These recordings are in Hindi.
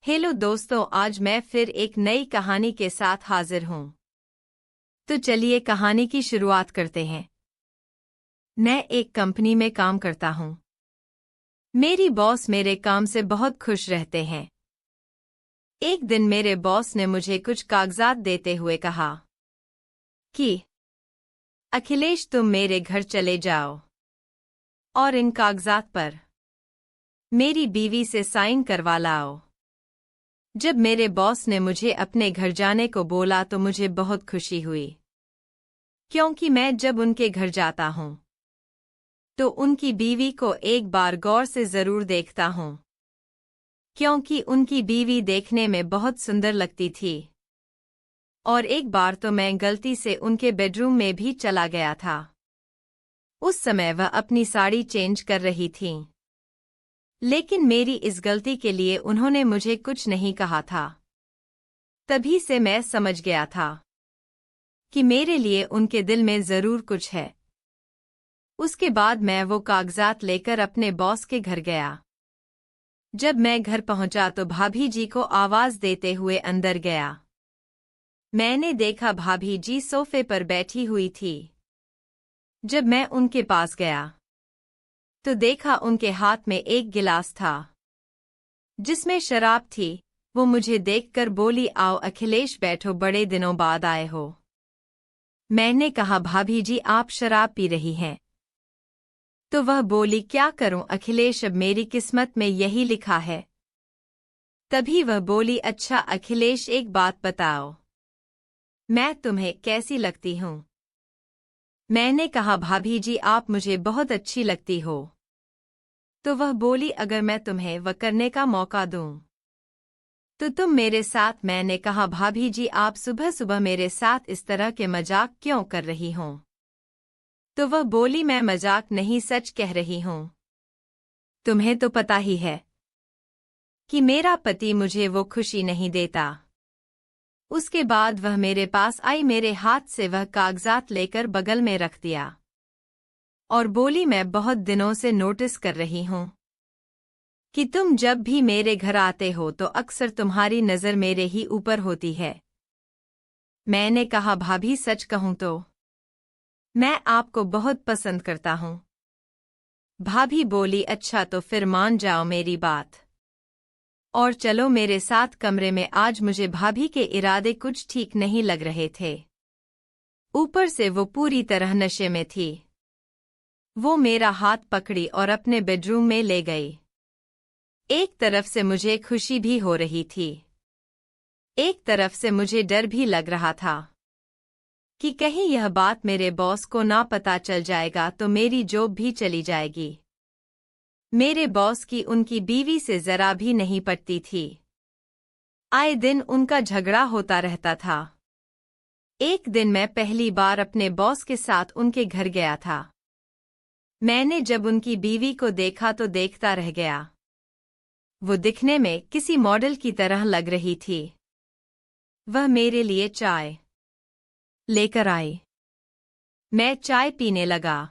हेलो दोस्तों, आज मैं फिर एक नई कहानी के साथ हाजिर हूँ। तो चलिए कहानी की शुरुआत करते हैं। मैं एक कंपनी में काम करता हूँ। मेरी बॉस मेरे काम से बहुत खुश रहते हैं। एक दिन मेरे बॉस ने मुझे कुछ कागजात देते हुए कहा कि अखिलेश, तुम मेरे घर चले जाओ और इन कागजात पर मेरी बीवी से साइन करवा लाओ। जब मेरे बॉस ने मुझे अपने घर जाने को बोला तो मुझे बहुत खुशी हुई, क्योंकि मैं जब उनके घर जाता हूँ तो उनकी बीवी को एक बार गौर से जरूर देखता हूँ, क्योंकि उनकी बीवी देखने में बहुत सुंदर लगती थी। और एक बार तो मैं गलती से उनके बेडरूम में भी चला गया था। उस समय वह अपनी साड़ी चेंज कर रही थीं, लेकिन मेरी इस गलती के लिए उन्होंने मुझे कुछ नहीं कहा था। तभी से मैं समझ गया था कि मेरे लिए उनके दिल में जरूर कुछ है। उसके बाद मैं वो कागजात लेकर अपने बॉस के घर गया। जब मैं घर पहुंचा तो भाभी जी को आवाज देते हुए अंदर गया। मैंने देखा भाभी जी सोफे पर बैठी हुई थी। जब मैं उनके पास गया तो देखा उनके हाथ में एक गिलास था जिसमें शराब थी। वो मुझे देखकर बोली, आओ अखिलेश बैठो, बड़े दिनों बाद आए हो। मैंने कहा, भाभी जी आप शराब पी रही हैं। तो वह बोली, क्या करूं अखिलेश, अब मेरी किस्मत में यही लिखा है। तभी वह बोली, अच्छा अखिलेश एक बात बताओ, मैं तुम्हें कैसी लगती हूं। मैंने कहा, भाभी जी आप मुझे बहुत अच्छी लगती हो। तो वह बोली, अगर मैं तुम्हें वह करने का मौका दूं तो तुम मेरे साथ। मैंने कहा, भाभी जी आप सुबह सुबह मेरे साथ इस तरह के मजाक क्यों कर रही हो। तो वह बोली, मैं मजाक नहीं सच कह रही हूं। तुम्हें तो पता ही है कि मेरा पति मुझे वो खुशी नहीं देता। उसके बाद वह मेरे पास आई, मेरे हाथ से वह कागजात लेकर बगल में रख दिया और बोली, मैं बहुत दिनों से नोटिस कर रही हूं कि तुम जब भी मेरे घर आते हो तो अक्सर तुम्हारी नजर मेरे ही ऊपर होती है। मैंने कहा, भाभी सच कहूं तो मैं आपको बहुत पसंद करता हूं। भाभी बोली, अच्छा तो फिर मान जाओ मेरी बात और चलो मेरे साथ कमरे में। आज मुझे भाभी के इरादे कुछ ठीक नहीं लग रहे थे। ऊपर से वो पूरी तरह नशे में थी। वो मेरा हाथ पकड़ी और अपने बेडरूम में ले गई। एक तरफ से मुझे खुशी भी हो रही थी, एक तरफ से मुझे डर भी लग रहा था कि कहीं यह बात मेरे बॉस को ना पता चल जाएगा तो मेरी जॉब भी चली जाएगी। मेरे बॉस की उनकी बीवी से जरा भी नहीं पटती थी। आए दिन उनका झगड़ा होता रहता था। एक दिन मैं पहली बार अपने बॉस के साथ उनके घर गया था। मैंने जब उनकी बीवी को देखा तो देखता रह गया। वो दिखने में किसी मॉडल की तरह लग रही थी। वह मेरे लिए चाय लेकर आई। मैं चाय पीने लगा।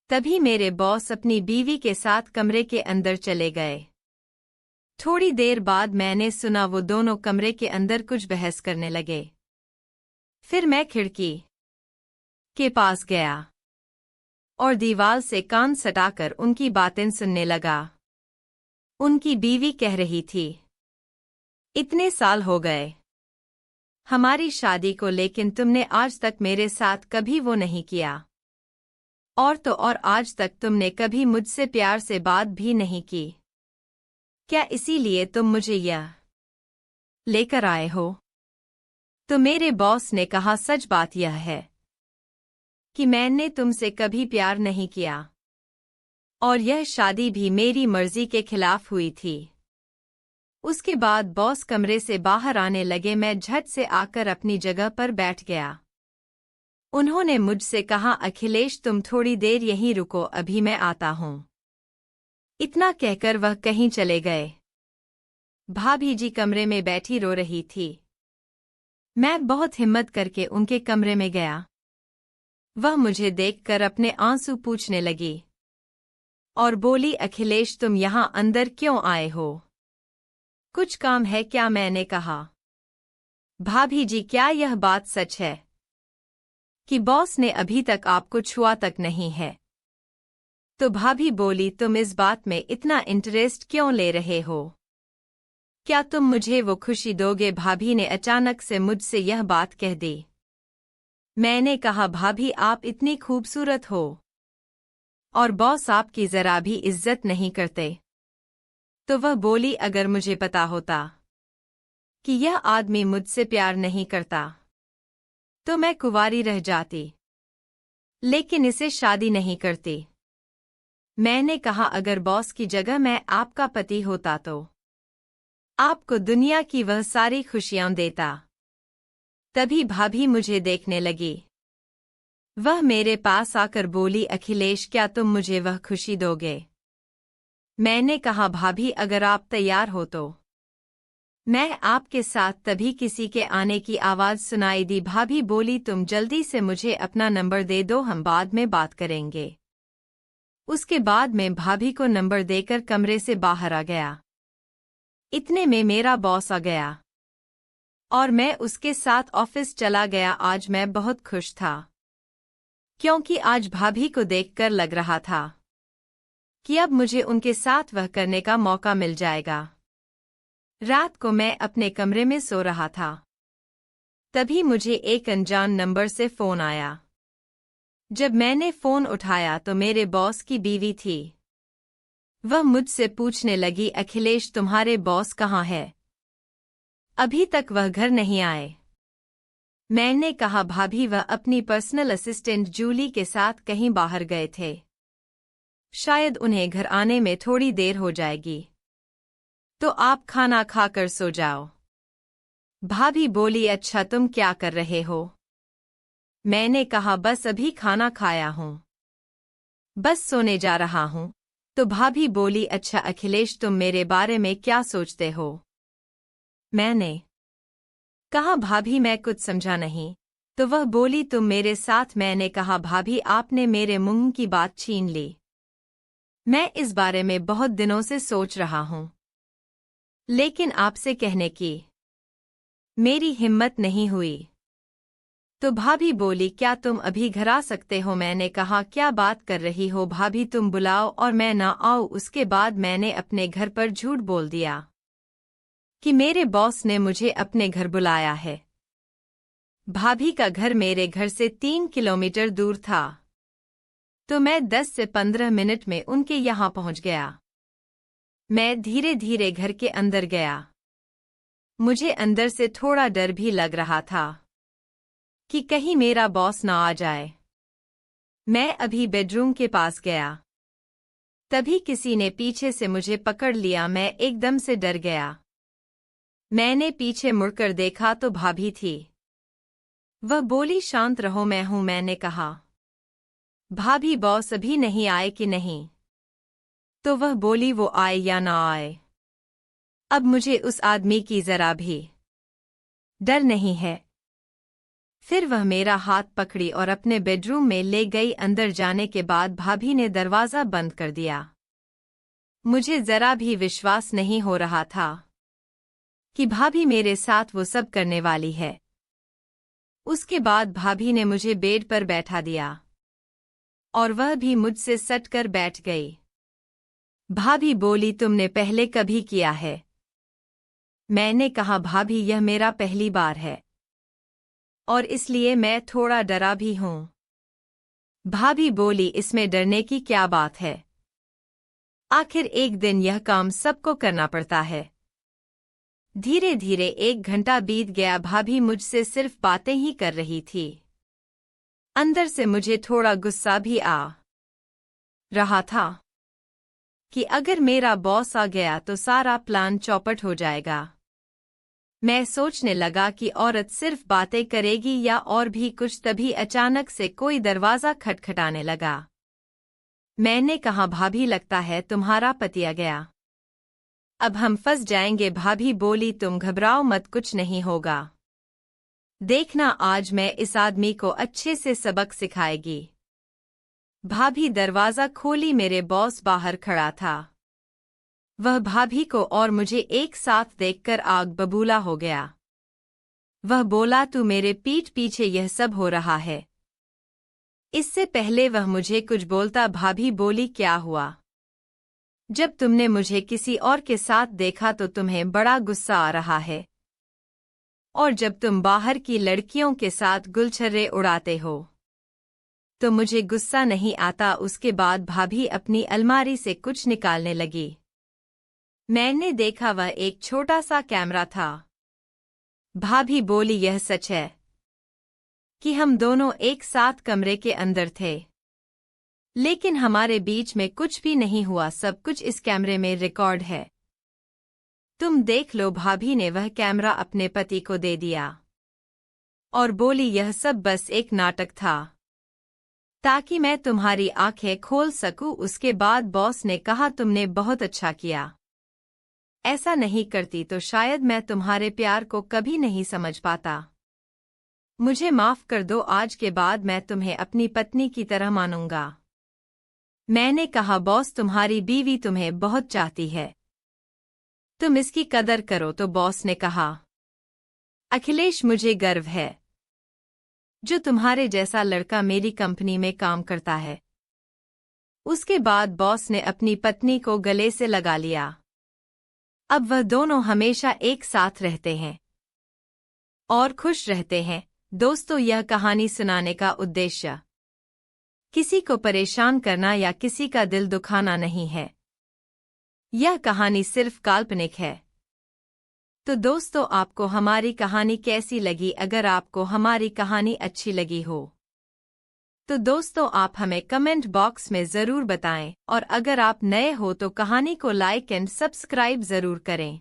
तभी मेरे बॉस अपनी बीवी के साथ कमरे के अंदर चले गए। थोड़ी देर बाद मैंने सुना वो दोनों कमरे के अंदर कुछ बहस करने लगे। फिर मैं खिड़की के पास गया और दीवार से कान सटाकर उनकी बातें सुनने लगा। उनकी बीवी कह रही थी, इतने साल हो गए हमारी शादी को, लेकिन तुमने आज तक मेरे साथ कभी वो नहीं किया। और तो और आज तक तुमने कभी मुझसे प्यार से बात भी नहीं की। क्या इसीलिए तुम मुझे यह लेकर आए हो। तो मेरे बॉस ने कहा, सच बात यह है कि मैंने तुमसे कभी प्यार नहीं किया और यह शादी भी मेरी मर्जी के खिलाफ हुई थी। उसके बाद बॉस कमरे से बाहर आने लगे। मैं झट से आकर अपनी जगह पर बैठ गया। उन्होंने मुझसे कहा, अखिलेश तुम थोड़ी देर यहीं रुको, अभी मैं आता हूँ। इतना कहकर वह कहीं चले गए। भाभी जी कमरे में बैठी रो रही थी। मैं बहुत हिम्मत करके उनके कमरे में गया। वह मुझे देखकर अपने आंसू पूछने लगी और बोली, अखिलेश तुम यहाँ अंदर क्यों आए हो। कुछ काम है क्या? मैंने कहा। भाभी जी, क्या यह बात सच है कि बॉस ने अभी तक आपको छुआ तक नहीं है? तो भाभी बोली, तुम इस बात में इतना इंटरेस्ट क्यों ले रहे हो? क्या तुम मुझे वो खुशी दोगे? भाभी ने अचानक से मुझसे यह बात कह दी। मैंने कहा, भाभी आप इतनी खूबसूरत हो और बॉस आपकी जरा भी इज्जत नहीं करते। तो वह बोली, अगर मुझे पता होता कि यह आदमी मुझसे प्यार नहीं करता तो मैं कुंवारी रह जाती, लेकिन इसे शादी नहीं करती। मैंने कहा, अगर बॉस की जगह मैं आपका पति होता तो आपको दुनिया की वह सारी खुशियां देता। तभी भाभी मुझे देखने लगी। वह मेरे पास आकर बोली, अखिलेश, क्या तुम मुझे वह खुशी दोगे? मैंने कहा, भाभी अगर आप तैयार हो तो मैं आपके साथ। तभी किसी के आने की आवाज सुनाई दी। भाभी बोली, तुम जल्दी से मुझे अपना नंबर दे दो, हम बाद में बात करेंगे। उसके बाद मैं भाभी को नंबर देकर कमरे से बाहर आ गया। इतने में मेरा बॉस आ गया और मैं उसके साथ ऑफिस चला गया। आज मैं बहुत खुश था, क्योंकि आज भाभी को देखकर लग रहा था कि अब मुझे उनके साथ वह करने का मौका मिल जाएगा। रात को मैं अपने कमरे में सो रहा था, तभी मुझे एक अनजान नंबर से फोन आया। जब मैंने फोन उठाया तो मेरे बॉस की बीवी थी। वह मुझसे पूछने लगी, अखिलेश, तुम्हारे बॉस कहाँ है? अभी तक वह घर नहीं आए। मैंने कहा, भाभी वह अपनी पर्सनल असिस्टेंट जूली के साथ कहीं बाहर गए थे, शायद उन्हें घर आने में थोड़ी देर हो जाएगी, तो आप खाना खाकर सो जाओ। भाभी बोली, अच्छा तुम क्या कर रहे हो? मैंने कहा, बस अभी खाना खाया हूँ, बस सोने जा रहा हूँ। तो भाभी बोली, अच्छा अखिलेश, तुम मेरे बारे में क्या सोचते हो? मैंने कहा, भाभी मैं कुछ समझा नहीं। तो वह बोली, तुम मेरे साथ। मैंने कहा, भाभी आपने मेरे मुंह की बात छीन ली। मैं इस बारे में बहुत दिनों से सोच रहा हूँ, लेकिन आपसे कहने की मेरी हिम्मत नहीं हुई। तो भाभी बोली, क्या तुम अभी घर आ सकते हो? मैंने कहा, क्या बात कर रही हो भाभी, तुम बुलाओ और मैं ना आऊँ। उसके बाद मैंने अपने घर पर झूठ बोल दिया कि मेरे बॉस ने मुझे अपने घर बुलाया है। भाभी का घर मेरे घर से 3 किलोमीटर दूर था, तो मैं 10 से 15 मिनट में उनके यहाँ पहुंच गया। मैं धीरे धीरे घर के अंदर गया। मुझे अंदर से थोड़ा डर भी लग रहा था कि कहीं मेरा बॉस ना आ जाए। मैं अभी बेडरूम के पास गया, तभी किसी ने पीछे से मुझे पकड़ लिया। मैं एकदम से डर गया। मैंने पीछे मुड़कर देखा तो भाभी थी। वह बोली, शांत रहो, मैं हूं। मैंने कहा, भाभी बॉस अभी नहीं आए कि नहीं? तो वह बोली, वो आए या ना आए, अब मुझे उस आदमी की जरा भी डर नहीं है। फिर वह मेरा हाथ पकड़ी और अपने बेडरूम में ले गई। अंदर जाने के बाद भाभी ने दरवाज़ा बंद कर दिया। मुझे जरा भी विश्वास नहीं हो रहा था कि भाभी मेरे साथ वो सब करने वाली है। उसके बाद भाभी ने मुझे बेड पर बैठा दिया और वह भी मुझसे सटकर बैठ गई। भाभी बोली, तुमने पहले कभी किया है? मैंने कहा, भाभी यह मेरा पहली बार है और इसलिए मैं थोड़ा डरा भी हूं। भाभी बोली, इसमें डरने की क्या बात है? आखिर एक दिन यह काम सबको करना पड़ता है। धीरे धीरे 1 घंटा बीत गया। भाभी मुझसे सिर्फ बातें ही कर रही थी। अंदर से मुझे थोड़ा गुस्सा भी आ रहा था कि अगर मेरा बॉस आ गया तो सारा प्लान चौपट हो जाएगा। मैं सोचने लगा कि औरत सिर्फ बातें करेगी या और भी कुछ। तभी अचानक से कोई दरवाज़ा खटखटाने लगा। मैंने कहा, भाभी लगता है तुम्हारा पति आ गया, अब हम फंस जाएंगे। भाभी बोली, तुम घबराओ मत, कुछ नहीं होगा। देखना, आज मैं इस आदमी को अच्छे से सबक सिखाएगी। भाभी दरवाज़ा खोली। मेरे बॉस बाहर खड़ा था। वह भाभी को और मुझे एक साथ देखकर आग बबूला हो गया। वह बोला, तू मेरे पीठ पीछे यह सब हो रहा है। इससे पहले वह मुझे कुछ बोलता भाभी बोली, क्या हुआ? जब तुमने मुझे किसी और के साथ देखा तो तुम्हें बड़ा गुस्सा आ रहा है, और जब तुम बाहर की लड़कियों के साथ गुलछर्रे उड़ाते हो तो मुझे गुस्सा नहीं आता। उसके बाद भाभी अपनी अलमारी से कुछ निकालने लगी। मैंने देखा वह एक छोटा सा कैमरा था। भाभी बोली, यह सच है कि हम दोनों एक साथ कमरे के अंदर थे, लेकिन हमारे बीच में कुछ भी नहीं हुआ, सब कुछ इस कैमरे में रिकॉर्ड है। तुम देख लो। भाभी ने वह कैमरा अपने पति को दे दिया और बोली, यह सब बस एक नाटक था ताकि मैं तुम्हारी आंखें खोल सकूं। उसके बाद बॉस ने कहा, तुमने बहुत अच्छा किया। ऐसा नहीं करती तो शायद मैं तुम्हारे प्यार को कभी नहीं समझ पाता। मुझे माफ कर दो, आज के बाद मैं तुम्हें अपनी पत्नी की तरह मानूंगा। मैंने कहा, बॉस तुम्हारी बीवी तुम्हें बहुत चाहती है, तुम इसकी कदर करो। तो बॉस ने कहा, अखिलेश, मुझे गर्व है जो तुम्हारे जैसा लड़का मेरी कंपनी में काम करता है। उसके बाद बॉस ने अपनी पत्नी को गले से लगा लिया। अब वह दोनों हमेशा एक साथ रहते हैं और खुश रहते हैं। दोस्तों, यह कहानी सुनाने का उद्देश्य किसी को परेशान करना या किसी का दिल दुखाना नहीं है। यह कहानी सिर्फ काल्पनिक है। तो दोस्तों, आपको हमारी कहानी कैसी लगी? अगर आपको हमारी कहानी अच्छी लगी हो तो दोस्तों आप हमें कमेंट बॉक्स में ज़रूर बताएं, और अगर आप नए हो तो कहानी को लाइक एंड सब्सक्राइब ज़रूर करें।